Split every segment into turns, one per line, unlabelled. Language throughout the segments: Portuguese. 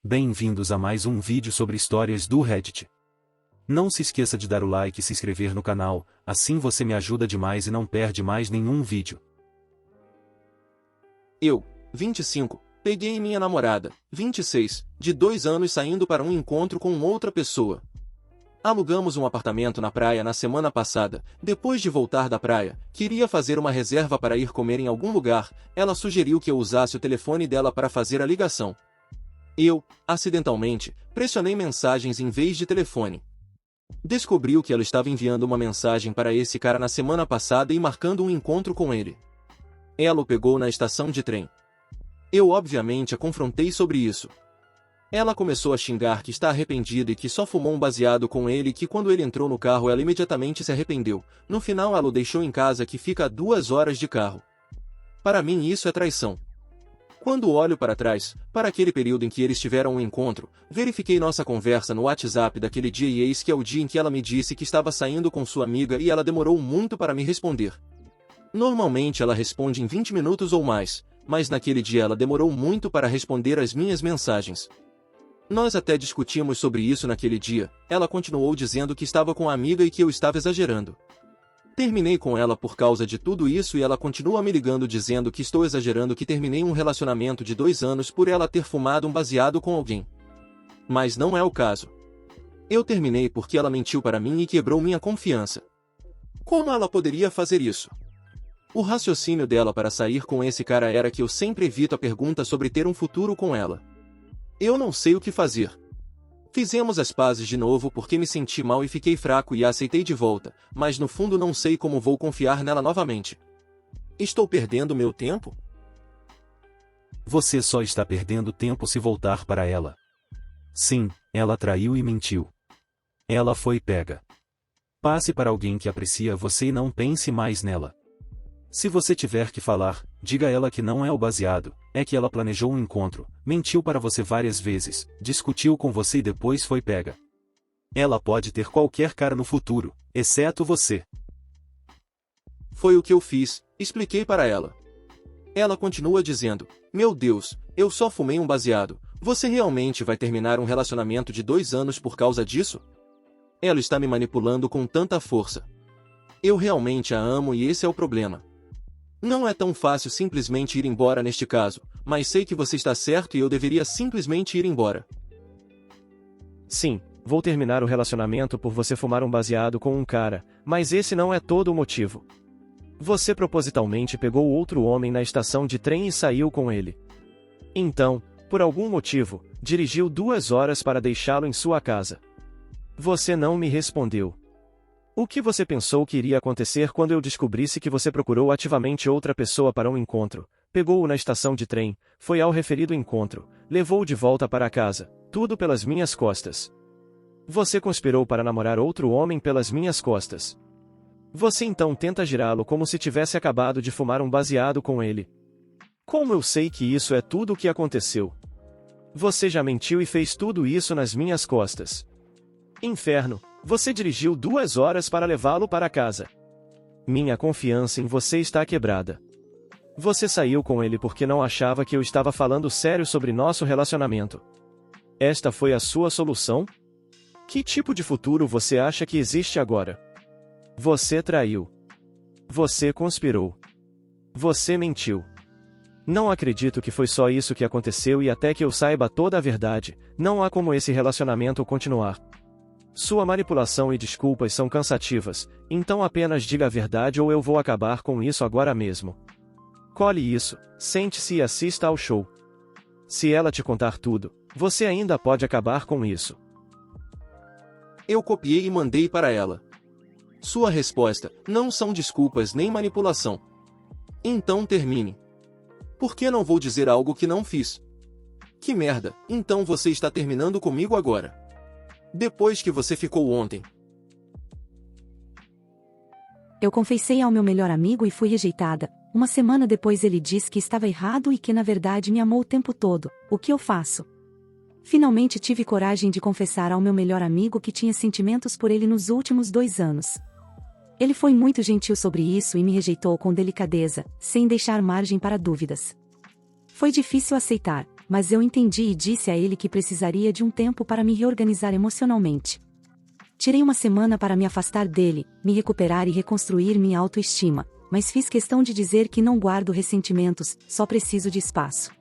Bem-vindos a mais um vídeo sobre histórias do Reddit. Não se esqueça de dar o like e se inscrever no canal, assim você me ajuda demais e não perde mais nenhum vídeo.
Eu, 25, peguei minha namorada, 26, de 2 anos saindo para um encontro com outra pessoa. Alugamos um apartamento na praia na semana passada. Depois de voltar da praia, queria fazer uma reserva para ir comer em algum lugar. Ela sugeriu que eu usasse o telefone dela para fazer a ligação. Eu, acidentalmente, pressionei mensagens em vez de telefone. Descobriu que ela estava enviando uma mensagem para esse cara na semana passada e marcando um encontro com ele. Ela o pegou na estação de trem. Eu obviamente a confrontei sobre isso. Ela começou a xingar que está arrependida e que só fumou um baseado com ele e que quando ele entrou no carro ela imediatamente se arrependeu. No final ela o deixou em casa que fica a 2 horas de carro. Para mim isso é traição. Quando olho para trás, para aquele período em que eles tiveram um encontro, verifiquei nossa conversa no WhatsApp daquele dia e eis que é o dia em que ela me disse que estava saindo com sua amiga e ela demorou muito para me responder. Normalmente ela responde em 20 minutos ou mais, mas naquele dia ela demorou muito para responder às minhas mensagens. Nós até discutimos sobre isso naquele dia, ela continuou dizendo que estava com a amiga e que eu estava exagerando. Terminei com ela por causa de tudo isso e ela continua me ligando dizendo que estou exagerando, que terminei um relacionamento de 2 anos por ela ter fumado um baseado com alguém. Mas não é o caso. Eu terminei porque ela mentiu para mim e quebrou minha confiança. Como ela poderia fazer isso? O raciocínio dela para sair com esse cara era que eu sempre evito a pergunta sobre ter um futuro com ela. Eu não sei o que fazer. Fizemos as pazes de novo porque me senti mal e fiquei fraco e a aceitei de volta, mas no fundo não sei como vou confiar nela novamente. Estou perdendo meu tempo?
Você só está perdendo tempo se voltar para ela. Sim, ela traiu e mentiu. Ela foi pega. Passe para alguém que aprecia você e não pense mais nela. Se você tiver que falar, diga a ela que não é o baseado, é que ela planejou um encontro, mentiu para você várias vezes, discutiu com você e depois foi pega. Ela pode ter qualquer cara no futuro, exceto você.
Foi o que eu fiz, expliquei para ela. Ela continua dizendo, meu Deus, eu só fumei um baseado, você realmente vai terminar um relacionamento de 2 anos por causa disso? Ela está me manipulando com tanta força. Eu realmente a amo e esse é o problema. Não é tão fácil simplesmente ir embora neste caso, mas sei que você está certo e eu deveria simplesmente ir embora.
Sim, vou terminar o relacionamento por você fumar um baseado com um cara, mas esse não é todo o motivo. Você propositalmente pegou outro homem na estação de trem e saiu com ele. Então, por algum motivo, dirigiu 2 horas para deixá-lo em sua casa. Você não me respondeu. O que você pensou que iria acontecer quando eu descobrisse que você procurou ativamente outra pessoa para um encontro, pegou-o na estação de trem, foi ao referido encontro, levou-o de volta para casa, tudo pelas minhas costas? Você conspirou para namorar outro homem pelas minhas costas. Você então tenta girá-lo como se tivesse acabado de fumar um baseado com ele. Como eu sei que isso é tudo o que aconteceu? Você já mentiu e fez tudo isso nas minhas costas. Inferno! Você dirigiu 2 horas para levá-lo para casa. Minha confiança em você está quebrada. Você saiu com ele porque não achava que eu estava falando sério sobre nosso relacionamento. Esta foi a sua solução? Que tipo de futuro você acha que existe agora? Você traiu. Você conspirou. Você mentiu. Não acredito que foi só isso que aconteceu e até que eu saiba toda a verdade, não há como esse relacionamento continuar. Sua manipulação e desculpas são cansativas, então apenas diga a verdade ou eu vou acabar com isso agora mesmo. Colhe isso, sente-se e assista ao show. Se ela te contar tudo, você ainda pode acabar com isso.
Eu copiei e mandei para ela. Sua resposta, não são desculpas nem manipulação. Então termine. Por que não vou dizer algo que não fiz? Que merda, então você está terminando comigo agora. Depois que você ficou ontem.
Eu confessei ao meu melhor amigo e fui rejeitada. Uma semana depois ele disse que estava errado e que na verdade me amou o tempo todo. O que eu faço? Finalmente tive coragem de confessar ao meu melhor amigo que tinha sentimentos por ele nos últimos 2 anos. Ele foi muito gentil sobre isso e me rejeitou com delicadeza, sem deixar margem para dúvidas. Foi difícil aceitar, mas eu entendi e disse a ele que precisaria de um tempo para me reorganizar emocionalmente. Tirei uma semana para me afastar dele, me recuperar e reconstruir minha autoestima, mas fiz questão de dizer que não guardo ressentimentos, só preciso de espaço.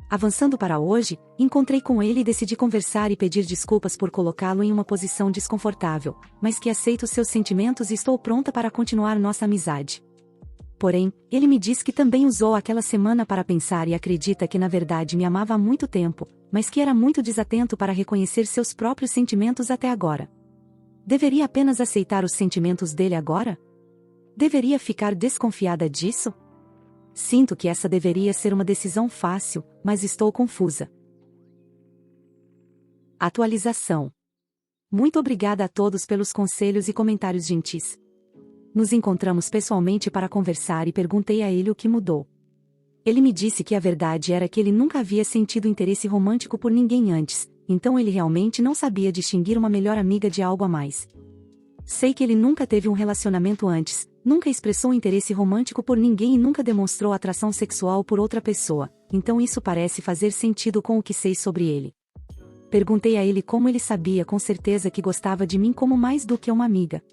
Avançando para hoje, encontrei com ele e decidi conversar e pedir desculpas por colocá-lo em uma posição desconfortável, mas que aceito seus sentimentos e estou pronta para continuar nossa amizade. Porém, ele me diz que também usou aquela semana para pensar e acredita que na verdade me amava há muito tempo, mas que era muito desatento para reconhecer seus próprios sentimentos até agora. Deveria apenas aceitar os sentimentos dele agora? Deveria ficar desconfiada disso? Sinto que essa deveria ser uma decisão fácil, mas estou confusa. Atualização. Muito obrigada a todos pelos conselhos e comentários gentis. Nos encontramos pessoalmente para conversar e perguntei a ele o que mudou. Ele me disse que a verdade era que ele nunca havia sentido interesse romântico por ninguém antes, então ele realmente não sabia distinguir uma melhor amiga de algo a mais. Sei que ele nunca teve um relacionamento antes, nunca expressou interesse romântico por ninguém e nunca demonstrou atração sexual por outra pessoa, então isso parece fazer sentido com o que sei sobre ele. Perguntei a ele como ele sabia com certeza que gostava de mim como mais do que uma amiga.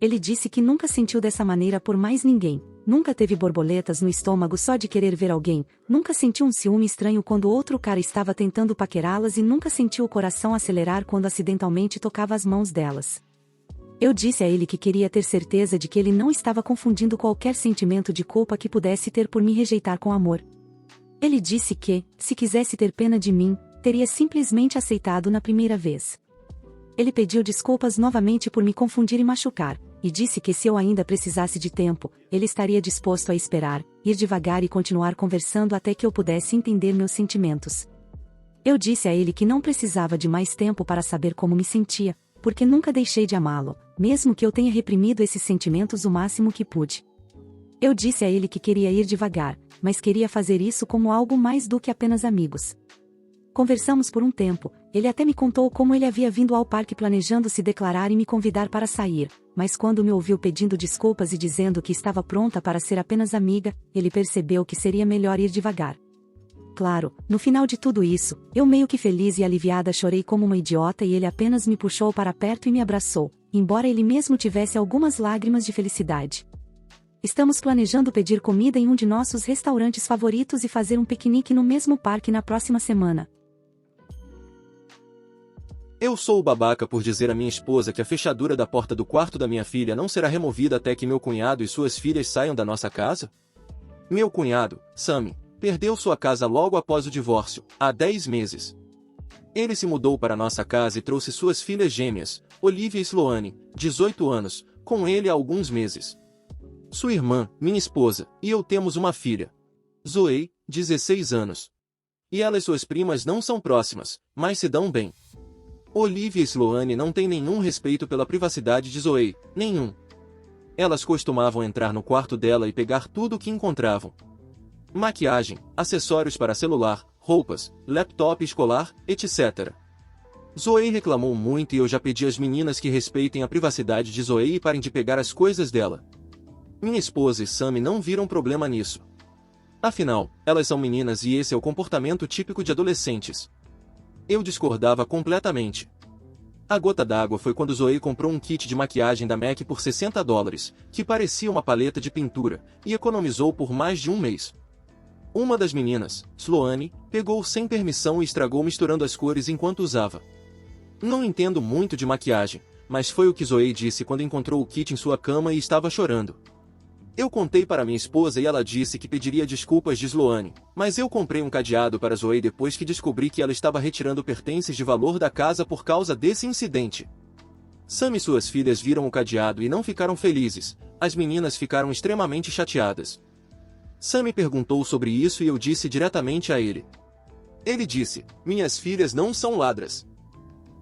Ele disse que nunca sentiu dessa maneira por mais ninguém, nunca teve borboletas no estômago só de querer ver alguém, nunca sentiu um ciúme estranho quando outro cara estava tentando paquerá-las e nunca sentiu o coração acelerar quando acidentalmente tocava as mãos delas. Eu disse a ele que queria ter certeza de que ele não estava confundindo qualquer sentimento de culpa que pudesse ter por me rejeitar com amor. Ele disse que, se quisesse ter pena de mim, teria simplesmente aceitado na primeira vez. Ele pediu desculpas novamente por me confundir e machucar, e disse que se eu ainda precisasse de tempo, ele estaria disposto a esperar, ir devagar e continuar conversando até que eu pudesse entender meus sentimentos. Eu disse a ele que não precisava de mais tempo para saber como me sentia, porque nunca deixei de amá-lo, mesmo que eu tenha reprimido esses sentimentos o máximo que pude. Eu disse a ele que queria ir devagar, mas queria fazer isso como algo mais do que apenas amigos. Conversamos por um tempo, ele até me contou como ele havia vindo ao parque planejando se declarar e me convidar para sair, mas quando me ouviu pedindo desculpas e dizendo que estava pronta para ser apenas amiga, ele percebeu que seria melhor ir devagar. Claro, no final de tudo isso, eu meio que feliz e aliviada chorei como uma idiota e ele apenas me puxou para perto e me abraçou, embora ele mesmo tivesse algumas lágrimas de felicidade. Estamos planejando pedir comida em um de nossos restaurantes favoritos e fazer um piquenique no mesmo parque na próxima semana.
Eu sou o babaca por dizer à minha esposa que a fechadura da porta do quarto da minha filha não será removida até que meu cunhado e suas filhas saiam da nossa casa? Meu cunhado, Sammy, perdeu sua casa logo após o divórcio, há 10 meses. Ele se mudou para nossa casa e trouxe suas filhas gêmeas, Olivia e Sloane, 18 anos, com ele há alguns meses. Sua irmã, minha esposa, e eu temos uma filha, Zoe, 16 anos. E ela e suas primas não são próximas, mas se dão bem. Olivia e Sloane não têm nenhum respeito pela privacidade de Zoe, nenhum. Elas costumavam entrar no quarto dela e pegar tudo o que encontravam. Maquiagem, acessórios para celular, roupas, laptop escolar, etc. Zoe reclamou muito e eu já pedi às meninas que respeitem a privacidade de Zoe e parem de pegar as coisas dela. Minha esposa e Sammy não viram problema nisso. Afinal, elas são meninas e esse é o comportamento típico de adolescentes. Eu discordava completamente. A gota d'água foi quando Zoe comprou um kit de maquiagem da MAC por $60, que parecia uma paleta de pintura, e economizou por mais de um mês. Uma das meninas, Sloane, pegou sem permissão e estragou misturando as cores enquanto usava. Não entendo muito de maquiagem, mas foi o que Zoe disse quando encontrou o kit em sua cama e estava chorando. Eu contei para minha esposa e ela disse que pediria desculpas de Sloane, mas eu comprei um cadeado para Zoe depois que descobri que ela estava retirando pertences de valor da casa por causa desse incidente. Sam e suas filhas viram o cadeado e não ficaram felizes, as meninas ficaram extremamente chateadas. Sam me perguntou sobre isso e eu disse diretamente a ele. Ele disse, minhas filhas não são ladras.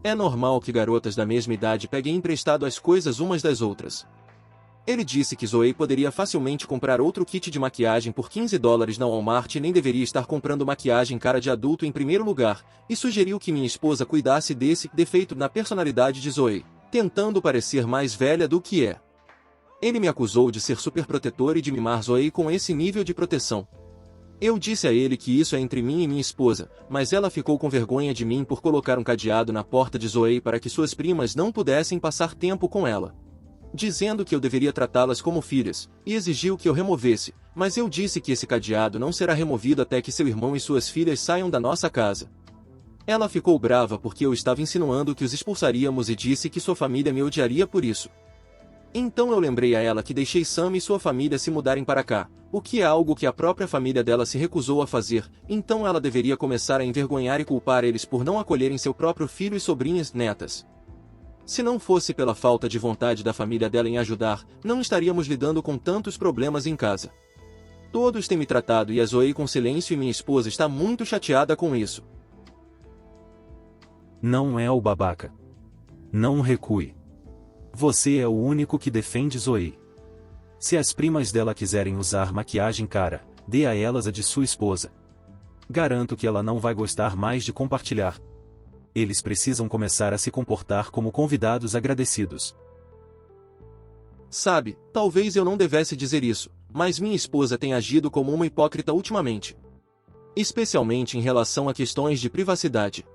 É normal que garotas da mesma idade peguem emprestado as coisas umas das outras. Ele disse que Zoe poderia facilmente comprar outro kit de maquiagem por $15 na Walmart e nem deveria estar comprando maquiagem cara de adulto em primeiro lugar, e sugeriu que minha esposa cuidasse desse defeito na personalidade de Zoe, tentando parecer mais velha do que é. Ele me acusou de ser superprotetor e de mimar Zoe com esse nível de proteção. Eu disse a ele que isso é entre mim e minha esposa, mas ela ficou com vergonha de mim por colocar um cadeado na porta de Zoe para que suas primas não pudessem passar tempo com ela, dizendo que eu deveria tratá-las como filhas, e exigiu que eu removesse, mas eu disse que esse cadeado não será removido até que seu irmão e suas filhas saiam da nossa casa. Ela ficou brava porque eu estava insinuando que os expulsaríamos e disse que sua família me odiaria por isso. Então eu lembrei a ela que deixei Sam e sua família se mudarem para cá, o que é algo que a própria família dela se recusou a fazer, então ela deveria começar a envergonhar e culpar eles por não acolherem seu próprio filho e sobrinhas netas. Se não fosse pela falta de vontade da família dela em ajudar, não estaríamos lidando com tantos problemas em casa. Todos têm me tratado e a Zoe com silêncio e minha esposa está muito chateada com isso.
Não é o babaca. Não recue. Você é o único que defende Zoe. Se as primas dela quiserem usar maquiagem cara, dê a elas a de sua esposa. Garanto que ela não vai gostar mais de compartilhar. Eles precisam começar a se comportar como convidados agradecidos.
Sabe, talvez eu não devesse dizer isso, mas minha esposa tem agido como uma hipócrita ultimamente. Especialmente em relação a questões de privacidade.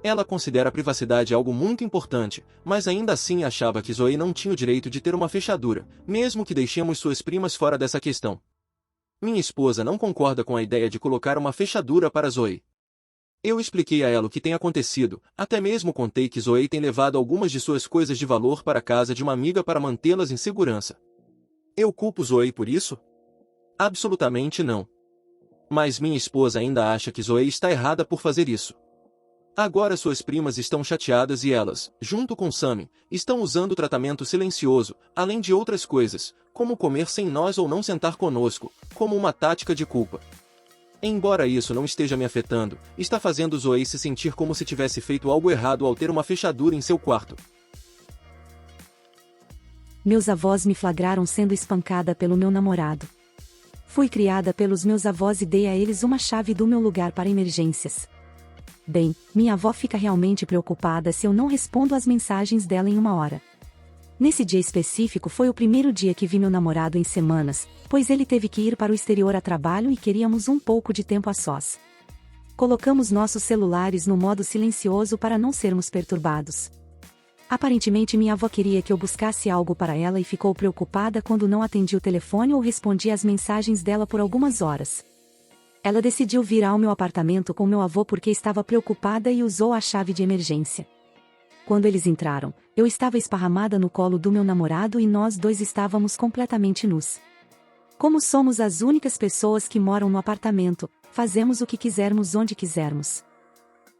Ela considera a privacidade algo muito importante, mas ainda assim achava que Zoe não tinha o direito de ter uma fechadura, mesmo que deixemos suas primas fora dessa questão. Minha esposa não concorda com a ideia de colocar uma fechadura para Zoe. Eu expliquei a ela o que tem acontecido, até mesmo contei que Zoe tem levado algumas de suas coisas de valor para a casa de uma amiga para mantê-las em segurança. Eu culpo Zoe por isso? Absolutamente não. Mas minha esposa ainda acha que Zoe está errada por fazer isso. Agora suas primas estão chateadas e elas, junto com Sammy, estão usando tratamento silencioso, além de outras coisas, como comer sem nós ou não sentar conosco, como uma tática de culpa. Embora isso não esteja me afetando, está fazendo Zoe se sentir como se tivesse feito algo errado ao ter uma fechadura em seu quarto.
Meus avós me flagraram sendo espancada pelo meu namorado. Fui criada pelos meus avós e dei a eles uma chave do meu lugar para emergências. Bem, minha avó fica realmente preocupada se eu não respondo às mensagens dela em uma hora. Nesse dia específico foi o primeiro dia que vi meu namorado em semanas, pois ele teve que ir para o exterior a trabalho e queríamos um pouco de tempo a sós. Colocamos nossos celulares no modo silencioso para não sermos perturbados. Aparentemente minha avó queria que eu buscasse algo para ela e ficou preocupada quando não atendi o telefone ou respondi às mensagens dela por algumas horas. Ela decidiu vir ao meu apartamento com meu avô porque estava preocupada e usou a chave de emergência. Quando eles entraram, eu estava esparramada no colo do meu namorado e nós dois estávamos completamente nus. Como somos as únicas pessoas que moram no apartamento, fazemos o que quisermos onde quisermos.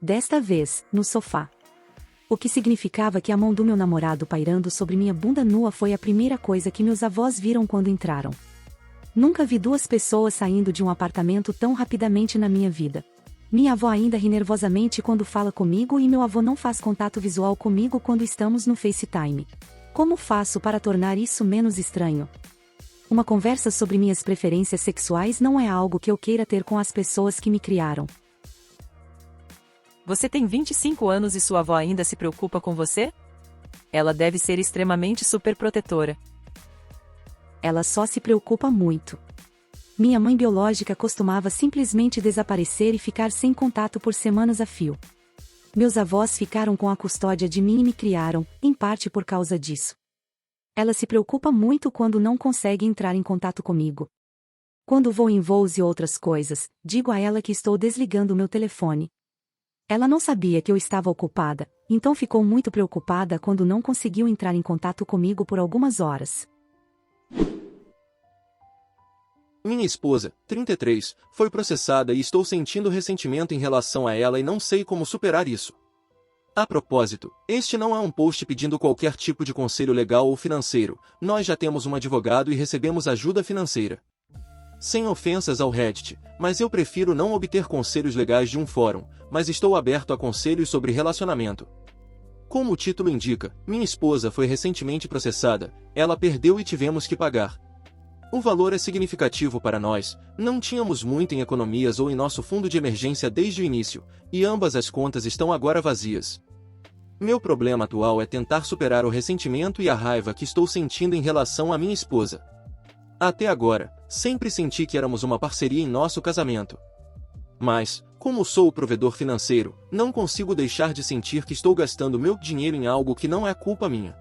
Desta vez, no sofá. O que significava que a mão do meu namorado pairando sobre minha bunda nua foi a primeira coisa que meus avós viram quando entraram. Nunca vi duas pessoas saindo de um apartamento tão rapidamente na minha vida. Minha avó ainda ri nervosamente quando fala comigo e meu avô não faz contato visual comigo quando estamos no FaceTime. Como faço para tornar isso menos estranho? Uma conversa sobre minhas preferências sexuais não é algo que eu queira ter com as pessoas que me criaram.
Você tem 25 anos e sua avó ainda se preocupa com você? Ela deve ser extremamente superprotetora.
Ela só se preocupa muito. Minha mãe biológica costumava simplesmente desaparecer e ficar sem contato por semanas a fio. Meus avós ficaram com a custódia de mim e me criaram, em parte por causa disso. Ela se preocupa muito quando não consegue entrar em contato comigo. Quando vou em voos e outras coisas, digo a ela que estou desligando o meu telefone. Ela não sabia que eu estava ocupada, então ficou muito preocupada quando não conseguiu entrar em contato comigo por algumas horas.
Minha esposa, 33, foi processada e estou sentindo ressentimento em relação a ela e não sei como superar isso. A propósito, este não é um post pedindo qualquer tipo de conselho legal ou financeiro, nós já temos um advogado e recebemos ajuda financeira. Sem ofensas ao Reddit, mas eu prefiro não obter conselhos legais de um fórum, mas estou aberto a conselhos sobre relacionamento. Como o título indica, minha esposa foi recentemente processada, ela perdeu e tivemos que pagar. O valor é significativo para nós, não tínhamos muito em economias ou em nosso fundo de emergência desde o início, e ambas as contas estão agora vazias. Meu problema atual é tentar superar o ressentimento e a raiva que estou sentindo em relação à minha esposa. Até agora, Sempre senti que éramos uma parceria em nosso casamento. Mas, como sou o provedor financeiro, não consigo deixar de sentir que estou gastando meu dinheiro em algo que não é culpa minha.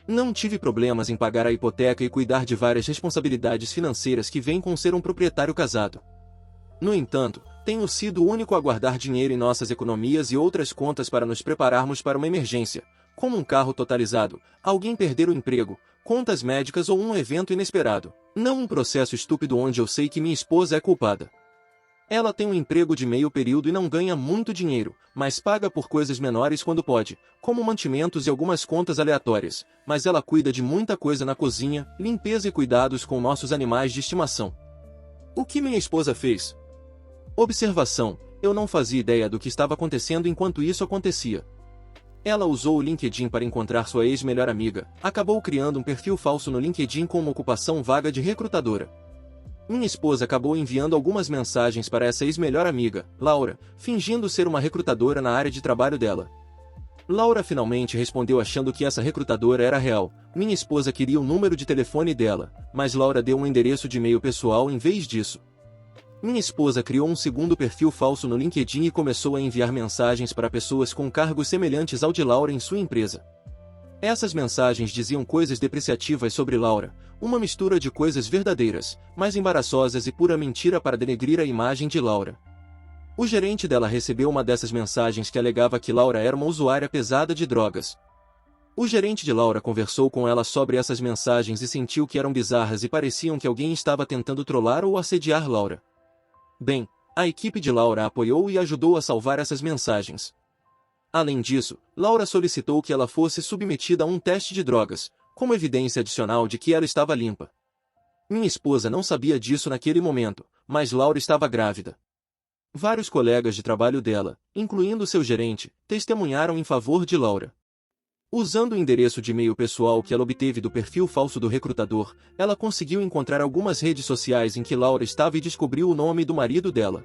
Não tive problemas em pagar a hipoteca e cuidar de várias responsabilidades financeiras que vêm com ser um proprietário casado. No entanto, tenho sido o único a guardar dinheiro em nossas economias e outras contas para nos prepararmos para uma emergência, como um carro totalizado, alguém perder o emprego, contas médicas ou um evento inesperado. Não um processo estúpido onde eu sei que minha esposa é culpada. Ela tem um emprego de meio período e não ganha muito dinheiro, mas paga por coisas menores quando pode, como mantimentos e algumas contas aleatórias, mas ela cuida de muita coisa na cozinha, limpeza e cuidados com nossos animais de estimação. O que minha esposa fez? Observação: eu não fazia ideia do que estava acontecendo enquanto isso acontecia. Ela usou o LinkedIn para encontrar sua ex-melhor amiga, acabou criando um perfil falso no LinkedIn com uma ocupação vaga de recrutadora. Minha esposa acabou enviando algumas mensagens para essa ex-melhor amiga, Laura, fingindo ser uma recrutadora na área de trabalho dela. Laura finalmente respondeu achando que essa recrutadora era real. Minha esposa queria o número de telefone dela, mas Laura deu um endereço de e-mail pessoal em vez disso. Minha esposa criou um segundo perfil falso no LinkedIn e começou a enviar mensagens para pessoas com cargos semelhantes ao de Laura em sua empresa. Essas mensagens diziam coisas depreciativas sobre Laura, uma mistura de coisas verdadeiras, mas embaraçosas e pura mentira para denegrir a imagem de Laura. O gerente dela recebeu uma dessas mensagens que alegava que Laura era uma usuária pesada de drogas. O gerente de Laura conversou com ela sobre essas mensagens e sentiu que eram bizarras e pareciam que alguém estava tentando trollar ou assediar Laura. Bem, a equipe de Laura a apoiou e ajudou a salvar essas mensagens. Além disso, Laura solicitou que ela fosse submetida a um teste de drogas, como evidência adicional de que ela estava limpa. Minha esposa não sabia disso naquele momento, mas Laura estava grávida. Vários colegas de trabalho dela, incluindo seu gerente, testemunharam em favor de Laura. Usando o endereço de e-mail pessoal que ela obteve do perfil falso do recrutador, ela conseguiu encontrar algumas redes sociais em que Laura estava e descobriu o nome do marido dela.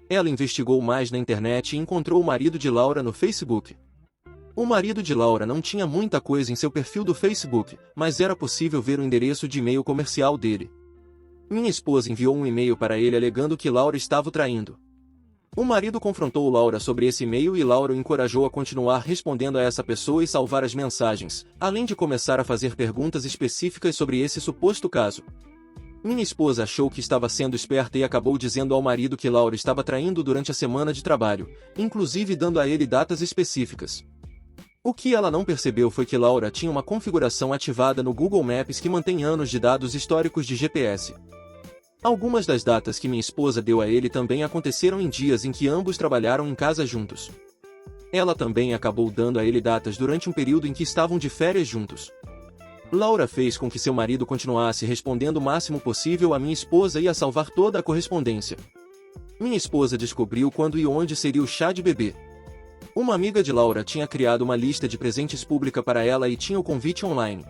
Ela investigou mais na internet e encontrou o marido de Laura no Facebook. O marido de Laura não tinha muita coisa em seu perfil do Facebook, mas era possível ver o endereço de e-mail comercial dele. Minha esposa enviou um e-mail para ele alegando que Laura estava o traindo. O marido confrontou Laura sobre esse e-mail e Laura o encorajou a continuar respondendo a essa pessoa e salvar as mensagens, além de começar a fazer perguntas específicas sobre esse suposto caso. Minha esposa achou que estava sendo esperta e acabou dizendo ao marido que Laura estava traindo durante a semana de trabalho, inclusive dando a ele datas específicas. O que ela não percebeu foi que Laura tinha uma configuração ativada no Google Maps que mantém anos de dados históricos de GPS. Algumas das datas que minha esposa deu a ele também aconteceram em dias em que ambos trabalharam em casa juntos. Ela também acabou dando a ele datas durante um período em que estavam de férias juntos. Laura fez com que seu marido continuasse respondendo o máximo possível a minha esposa e a salvar toda a correspondência. Minha esposa descobriu quando e onde seria o chá de bebê. Uma amiga de Laura tinha criado uma lista de presentes pública para ela e tinha o convite online.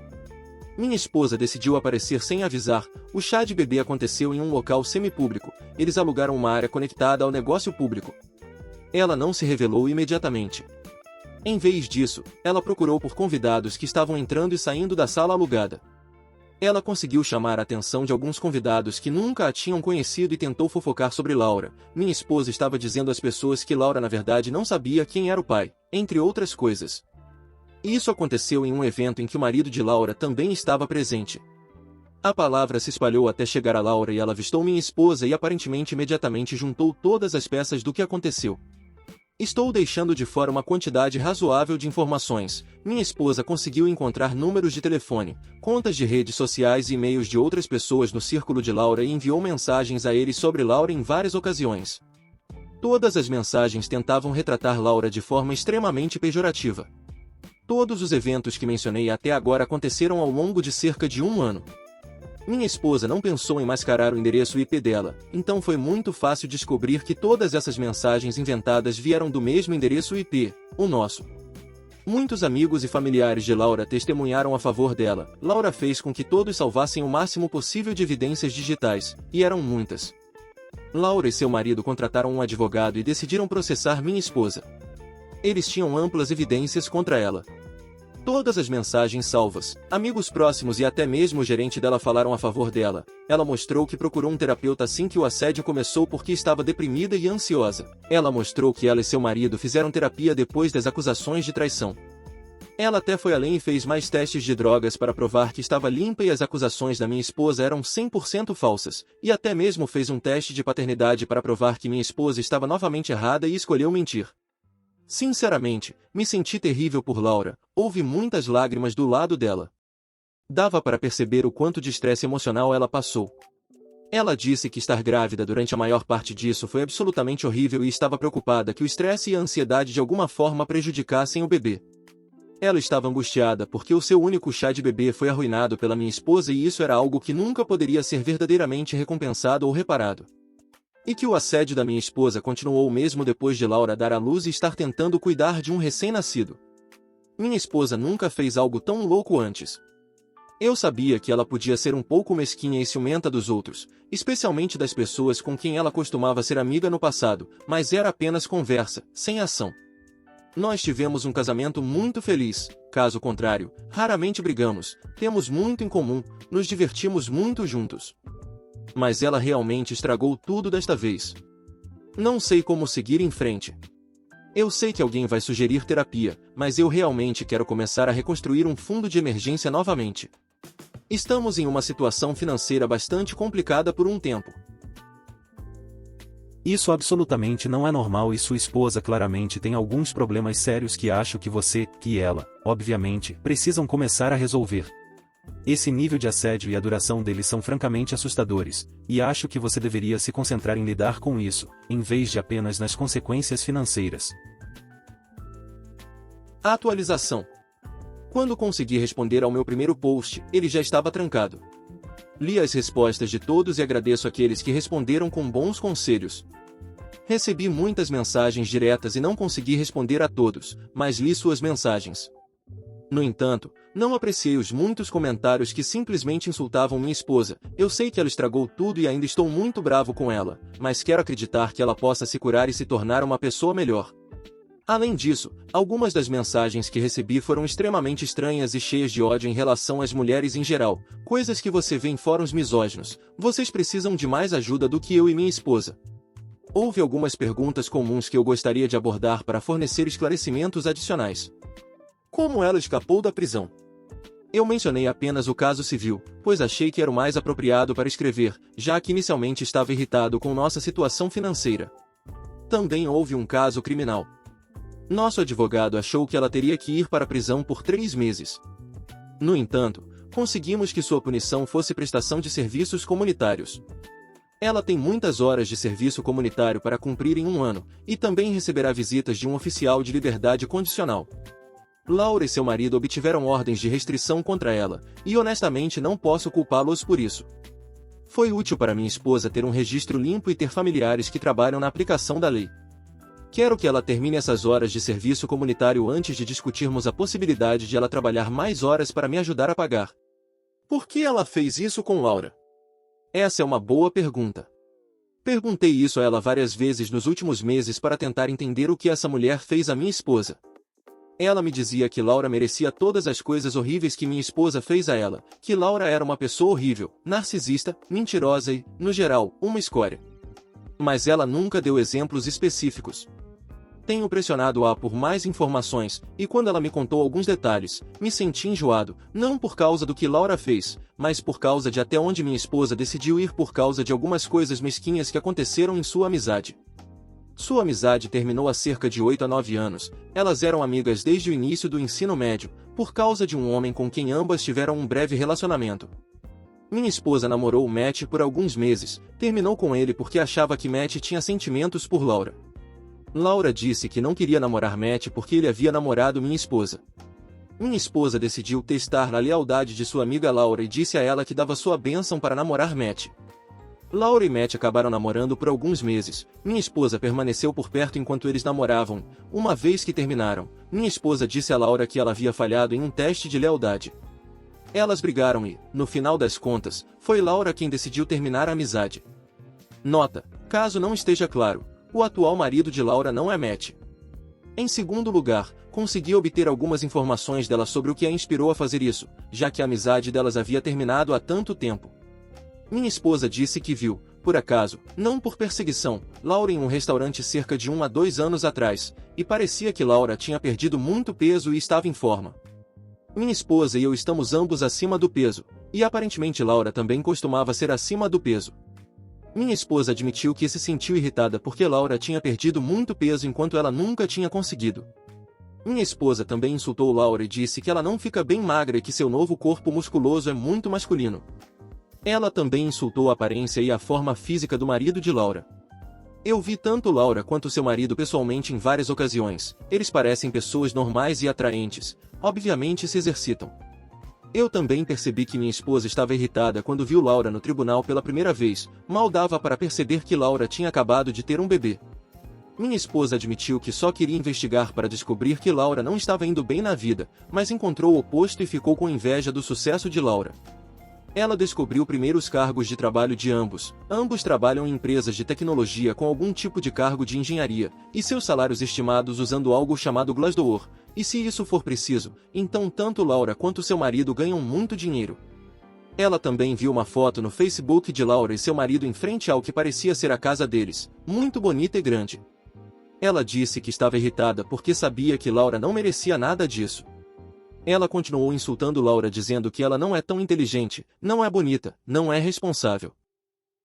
Minha esposa decidiu aparecer sem avisar. O chá de bebê aconteceu em um local semipúblico. Eles alugaram uma área conectada ao negócio público. Ela não se revelou imediatamente. Em vez disso, ela procurou por convidados que estavam entrando e saindo da sala alugada. Ela conseguiu chamar a atenção de alguns convidados que nunca a tinham conhecido e tentou fofocar sobre Laura. Minha esposa estava dizendo às pessoas que Laura na verdade não sabia quem era o pai, entre outras coisas. Isso aconteceu em um evento em que o marido de Laura também estava presente. A palavra se espalhou até chegar a Laura e ela avistou minha esposa e aparentemente imediatamente juntou todas as peças do que aconteceu. Estou deixando de fora uma quantidade razoável de informações. Minha esposa conseguiu encontrar números de telefone, contas de redes sociais e e-mails de outras pessoas no círculo de Laura e enviou mensagens a ele sobre Laura em várias ocasiões. Todas as mensagens tentavam retratar Laura de forma extremamente pejorativa. Todos os eventos que mencionei até agora aconteceram ao longo de cerca de um ano. Minha esposa não pensou em mascarar o endereço IP dela, então foi muito fácil descobrir que todas essas mensagens inventadas vieram do mesmo endereço IP, o nosso. Muitos amigos e familiares de Laura testemunharam a favor dela. Laura fez com que todos salvassem o máximo possível de evidências digitais, e eram muitas. Laura e seu marido contrataram um advogado e decidiram processar minha esposa. Eles tinham amplas evidências contra ela. Todas as mensagens salvas, amigos próximos e até mesmo o gerente dela falaram a favor dela. Ela mostrou que procurou um terapeuta assim que o assédio começou porque estava deprimida e ansiosa. Ela mostrou que ela e seu marido fizeram terapia depois das acusações de traição. Ela até foi além e fez mais testes de drogas para provar que estava limpa e as acusações da minha esposa eram 100% falsas, e até mesmo fez um teste de paternidade para provar que minha esposa estava novamente errada e escolheu mentir. Sinceramente, me senti terrível por Laura, houve muitas lágrimas do lado dela. Dava para perceber o quanto de estresse emocional ela passou. Ela disse que estar grávida durante a maior parte disso foi absolutamente horrível e estava preocupada que o estresse e a ansiedade de alguma forma prejudicassem o bebê. Ela estava angustiada porque o seu único chá de bebê foi arruinado pela minha esposa e isso era algo que nunca poderia ser verdadeiramente recompensado ou reparado. E que o assédio da minha esposa continuou mesmo depois de Laura dar à luz e estar tentando cuidar de um recém-nascido. Minha esposa nunca fez algo tão louco antes. Eu sabia que ela podia ser um pouco mesquinha e ciumenta dos outros, especialmente das pessoas com quem ela costumava ser amiga no passado, mas era apenas conversa, sem ação. Nós tivemos um casamento muito feliz, caso contrário, raramente brigamos, temos muito em comum, nos divertimos muito juntos. Mas ela realmente estragou tudo desta vez. Não sei como seguir em frente. Eu sei que alguém vai sugerir terapia, mas eu realmente quero começar a reconstruir um fundo de emergência novamente. Estamos em uma situação financeira bastante complicada por um tempo.
Isso absolutamente não é normal e sua esposa claramente tem alguns problemas sérios que acho que você, e ela, obviamente, precisam começar a resolver. Esse nível de assédio e a duração deles são francamente assustadores, e acho que você deveria se concentrar em lidar com isso, em vez de apenas nas consequências financeiras.
Atualização. Quando consegui responder ao meu primeiro post, ele já estava trancado. Li as respostas de todos e agradeço àqueles que responderam com bons conselhos. Recebi muitas mensagens diretas e não consegui responder a todos, mas li suas mensagens. No entanto, não apreciei os muitos comentários que simplesmente insultavam minha esposa. Eu sei que ela estragou tudo e ainda estou muito bravo com ela, mas quero acreditar que ela possa se curar e se tornar uma pessoa melhor. Além disso, algumas das mensagens que recebi foram extremamente estranhas e cheias de ódio em relação às mulheres em geral, coisas que você vê em fóruns misóginos. Vocês precisam de mais ajuda do que eu e minha esposa. Houve algumas perguntas comuns que eu gostaria de abordar para fornecer esclarecimentos adicionais. Como ela escapou da prisão? Eu mencionei apenas o caso civil, pois achei que era o mais apropriado para escrever, já que inicialmente estava irritado com nossa situação financeira. Também houve um caso criminal. Nosso advogado achou que ela teria que ir para a prisão por 3 meses. No entanto, conseguimos que sua punição fosse prestação de serviços comunitários. Ela tem muitas horas de serviço comunitário para cumprir em 1 ano, e também receberá visitas de um oficial de liberdade condicional. Laura e seu marido obtiveram ordens de restrição contra ela, e honestamente não posso culpá-los por isso. Foi útil para minha esposa ter um registro limpo e ter familiares que trabalham na aplicação da lei. Quero que ela termine essas horas de serviço comunitário antes de discutirmos a possibilidade de ela trabalhar mais horas para me ajudar a pagar. Por que ela fez isso com Laura? Essa é uma boa pergunta. Perguntei isso a ela várias vezes nos últimos meses para tentar entender o que essa mulher fez à minha esposa. Ela me dizia que Laura merecia todas as coisas horríveis que minha esposa fez a ela, que Laura era uma pessoa horrível, narcisista, mentirosa e, no geral, uma escória. Mas ela nunca deu exemplos específicos. Tenho pressionado-a por mais informações, e quando ela me contou alguns detalhes, me senti enjoado, não por causa do que Laura fez, mas por causa de até onde minha esposa decidiu ir por causa de algumas coisas mesquinhas que aconteceram em sua amizade. Sua amizade terminou há cerca de 8 a 9 anos, elas eram amigas desde o início do ensino médio, por causa de um homem com quem ambas tiveram um breve relacionamento. Minha esposa namorou Matt por alguns meses, terminou com ele porque achava que Matt tinha sentimentos por Laura. Laura disse que não queria namorar Matt porque ele havia namorado minha esposa. Minha esposa decidiu testar a lealdade de sua amiga Laura e disse a ela que dava sua bênção para namorar Matt. Laura e Matt acabaram namorando por alguns meses. Minha esposa permaneceu por perto enquanto eles namoravam. Uma vez que terminaram, minha esposa disse a Laura que ela havia falhado em um teste de lealdade. Elas brigaram e, no final das contas, foi Laura quem decidiu terminar a amizade. Nota: caso não esteja claro, o atual marido de Laura não é Matt. Em segundo lugar, consegui obter algumas informações dela sobre o que a inspirou a fazer isso, já que a amizade delas havia terminado há tanto tempo. Minha esposa disse que viu, por acaso, não por perseguição, Laura em um restaurante cerca de 1 a 2 anos atrás, e parecia que Laura tinha perdido muito peso e estava em forma. Minha esposa e eu estamos ambos acima do peso, e aparentemente Laura também costumava ser acima do peso. Minha esposa admitiu que se sentiu irritada porque Laura tinha perdido muito peso enquanto ela nunca tinha conseguido. Minha esposa também insultou Laura e disse que ela não fica bem magra e que seu novo corpo musculoso é muito masculino. Ela também insultou a aparência e a forma física do marido de Laura. Eu vi tanto Laura quanto seu marido pessoalmente em várias ocasiões. Eles parecem pessoas normais e atraentes, obviamente se exercitam. Eu também percebi que minha esposa estava irritada quando viu Laura no tribunal pela primeira vez, mal dava para perceber que Laura tinha acabado de ter um bebê. Minha esposa admitiu que só queria investigar para descobrir que Laura não estava indo bem na vida, mas encontrou o oposto e ficou com inveja do sucesso de Laura. Ela descobriu primeiro os cargos de trabalho de ambos. Ambos trabalham em empresas de tecnologia com algum tipo de cargo de engenharia, e seus salários estimados usando algo chamado Glassdoor. E se isso for preciso, então tanto Laura quanto seu marido ganham muito dinheiro. Ela também viu uma foto no Facebook de Laura e seu marido em frente ao que parecia ser a casa deles, muito bonita e grande. Ela disse que estava irritada porque sabia que Laura não merecia nada disso. Ela continuou insultando Laura dizendo que ela não é tão inteligente, não é bonita, não é responsável.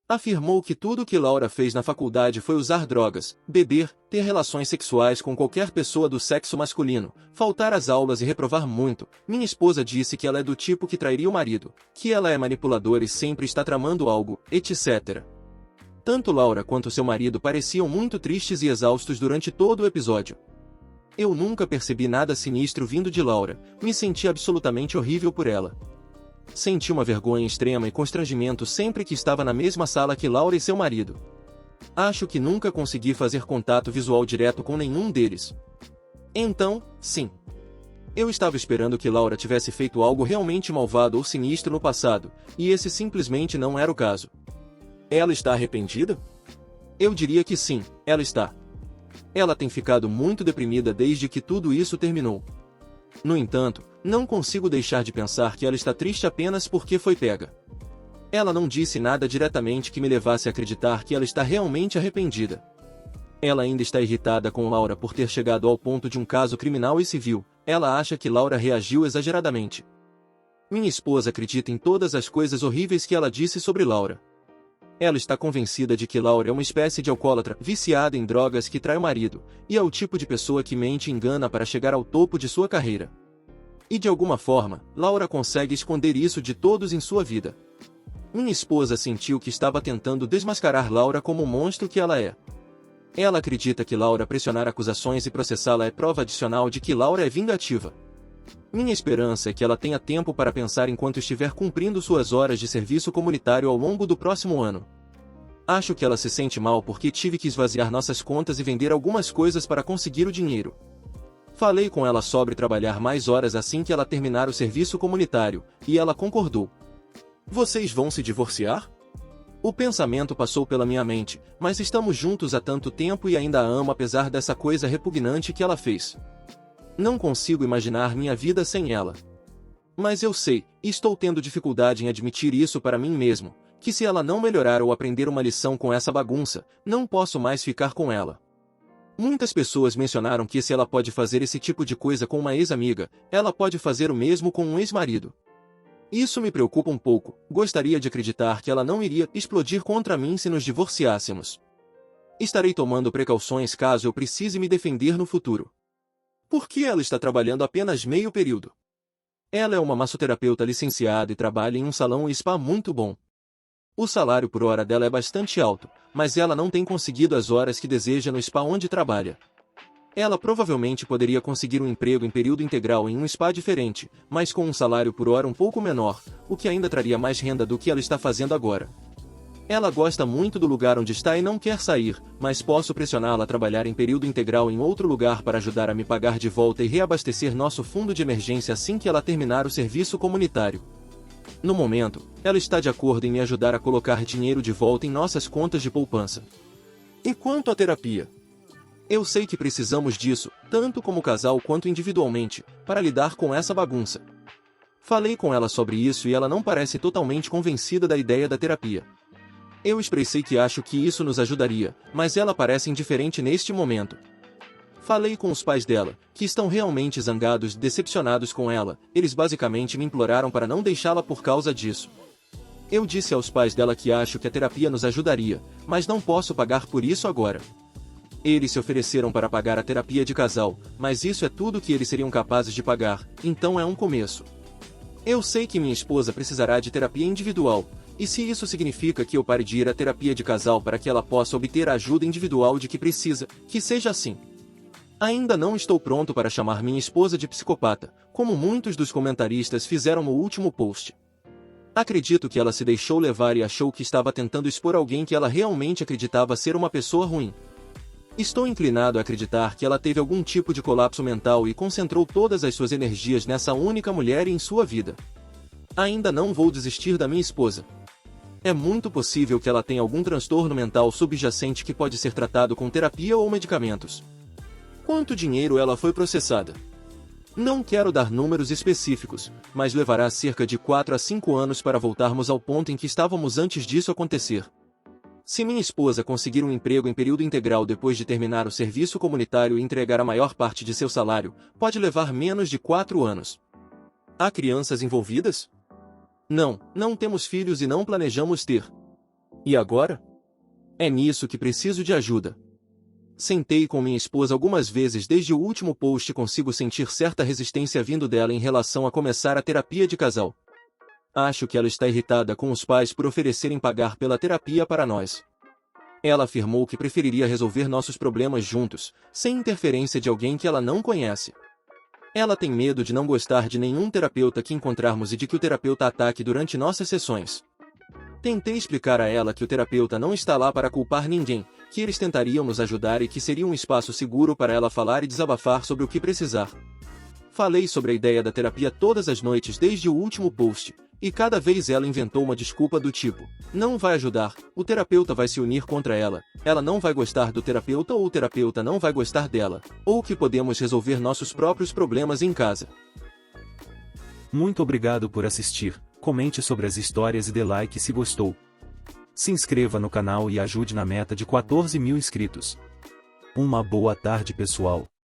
Afirmou que tudo o que Laura fez na faculdade foi usar drogas, beber, ter relações sexuais com qualquer pessoa do sexo masculino, faltar às aulas e reprovar muito. Minha esposa disse que ela é do tipo que trairia o marido, que ela é manipuladora e sempre está tramando algo, etc. Tanto Laura quanto seu marido pareciam muito tristes e exaustos durante todo o episódio. Eu nunca percebi nada sinistro vindo de Laura, me senti absolutamente horrível por ela. Senti uma vergonha extrema e constrangimento sempre que estava na mesma sala que Laura e seu marido. Acho que nunca consegui fazer contato visual direto com nenhum deles. Então, sim. Eu estava esperando que Laura tivesse feito algo realmente malvado ou sinistro no passado, e esse simplesmente não era o caso. Ela está arrependida? Eu diria que sim, ela está. Ela tem ficado muito deprimida desde que tudo isso terminou. No entanto, não consigo deixar de pensar que ela está triste apenas porque foi pega. Ela não disse nada diretamente que me levasse a acreditar que ela está realmente arrependida. Ela ainda está irritada com Laura por ter chegado ao ponto de um caso criminal e civil. Ela acha que Laura reagiu exageradamente. Minha esposa acredita em todas as coisas horríveis que ela disse sobre Laura. Ela está convencida de que Laura é uma espécie de alcoólatra, viciada em drogas que trai o marido, e é o tipo de pessoa que mente e engana para chegar ao topo de sua carreira. E de alguma forma, Laura consegue esconder isso de todos em sua vida. Minha esposa sentiu que estava tentando desmascarar Laura como o monstro que ela é. Ela acredita que Laura pressionar acusações e processá-la é prova adicional de que Laura é vingativa. Minha esperança é que ela tenha tempo para pensar enquanto estiver cumprindo suas horas de serviço comunitário ao longo do próximo ano. Acho que ela se sente mal porque tive que esvaziar nossas contas e vender algumas coisas para conseguir o dinheiro. Falei com ela sobre trabalhar mais horas assim que ela terminar o serviço comunitário, e ela concordou. Vocês vão se divorciar? O pensamento passou pela minha mente, mas estamos juntos há tanto tempo e ainda a amo apesar dessa coisa repugnante que ela fez. Não consigo imaginar minha vida sem ela. Mas eu sei, e estou tendo dificuldade em admitir isso para mim mesmo, que se ela não melhorar ou aprender uma lição com essa bagunça, não posso mais ficar com ela. Muitas pessoas mencionaram que se ela pode fazer esse tipo de coisa com uma ex-amiga, ela pode fazer o mesmo com um ex-marido. Isso me preocupa um pouco, gostaria de acreditar que ela não iria explodir contra mim se nos divorciássemos. Estarei tomando precauções caso eu precise me defender no futuro. Por que ela está trabalhando apenas meio período? Ela é uma massoterapeuta licenciada e trabalha em um salão e spa muito bom. O salário por hora dela é bastante alto, mas ela não tem conseguido as horas que deseja no spa onde trabalha. Ela provavelmente poderia conseguir um emprego em período integral em um spa diferente, mas com um salário por hora um pouco menor, o que ainda traria mais renda do que ela está fazendo agora. Ela gosta muito do lugar onde está e não quer sair, mas posso pressioná-la a trabalhar em período integral em outro lugar para ajudar a me pagar de volta e reabastecer nosso fundo de emergência assim que ela terminar o serviço comunitário. No momento, ela está de acordo em me ajudar a colocar dinheiro de volta em nossas contas de poupança. E quanto à terapia? Eu sei que precisamos disso, tanto como casal quanto individualmente, para lidar com essa bagunça. Falei com ela sobre isso e ela não parece totalmente convencida da ideia da terapia. Eu expressei que acho que isso nos ajudaria, mas ela parece indiferente neste momento. Falei com os pais dela, que estão realmente zangados e decepcionados com ela, eles basicamente me imploraram para não deixá-la por causa disso. Eu disse aos pais dela que acho que a terapia nos ajudaria, mas não posso pagar por isso agora. Eles se ofereceram para pagar a terapia de casal, mas isso é tudo que eles seriam capazes de pagar, então é um começo. Eu sei que minha esposa precisará de terapia individual, e se isso significa que eu pare de ir à terapia de casal para que ela possa obter a ajuda individual de que precisa, que seja assim. Ainda não estou pronto para chamar minha esposa de psicopata, como muitos dos comentaristas fizeram no último post. Acredito que ela se deixou levar e achou que estava tentando expor alguém que ela realmente acreditava ser uma pessoa ruim. Estou inclinado a acreditar que ela teve algum tipo de colapso mental e concentrou todas as suas energias nessa única mulher em sua vida. Ainda não vou desistir da minha esposa. É muito possível que ela tenha algum transtorno mental subjacente que pode ser tratado com terapia ou medicamentos. Quanto dinheiro ela foi processada? Não quero dar números específicos, mas levará cerca de 4 a 5 anos para voltarmos ao ponto em que estávamos antes disso acontecer. Se minha esposa conseguir um emprego em período integral depois de terminar o serviço comunitário e entregar a maior parte de seu salário, pode levar menos de 4 anos. Há crianças envolvidas? Não temos filhos e não planejamos ter. E agora? É nisso que preciso de ajuda. Sentei com minha esposa algumas vezes desde o último post e consigo sentir certa resistência vindo dela em relação a começar a terapia de casal. Acho que ela está irritada com os pais por oferecerem pagar pela terapia para nós. Ela afirmou que preferiria resolver nossos problemas juntos, sem interferência de alguém que ela não conhece. Ela tem medo de não gostar de nenhum terapeuta que encontrarmos e de que o terapeuta ataque durante nossas sessões. Tentei explicar a ela que o terapeuta não está lá para culpar ninguém, que eles tentariam nos ajudar e que seria um espaço seguro para ela falar e desabafar sobre o que precisar. Falei sobre a ideia da terapia todas as noites desde o último post, e cada vez ela inventou uma desculpa do tipo: não vai ajudar, o terapeuta vai se unir contra ela não vai gostar do terapeuta ou o terapeuta não vai gostar dela, ou que podemos resolver nossos próprios problemas em casa.
Muito obrigado por assistir, comente sobre as histórias e dê like se gostou. Se inscreva no canal e ajude na meta de 14.000 inscritos. Uma boa tarde pessoal.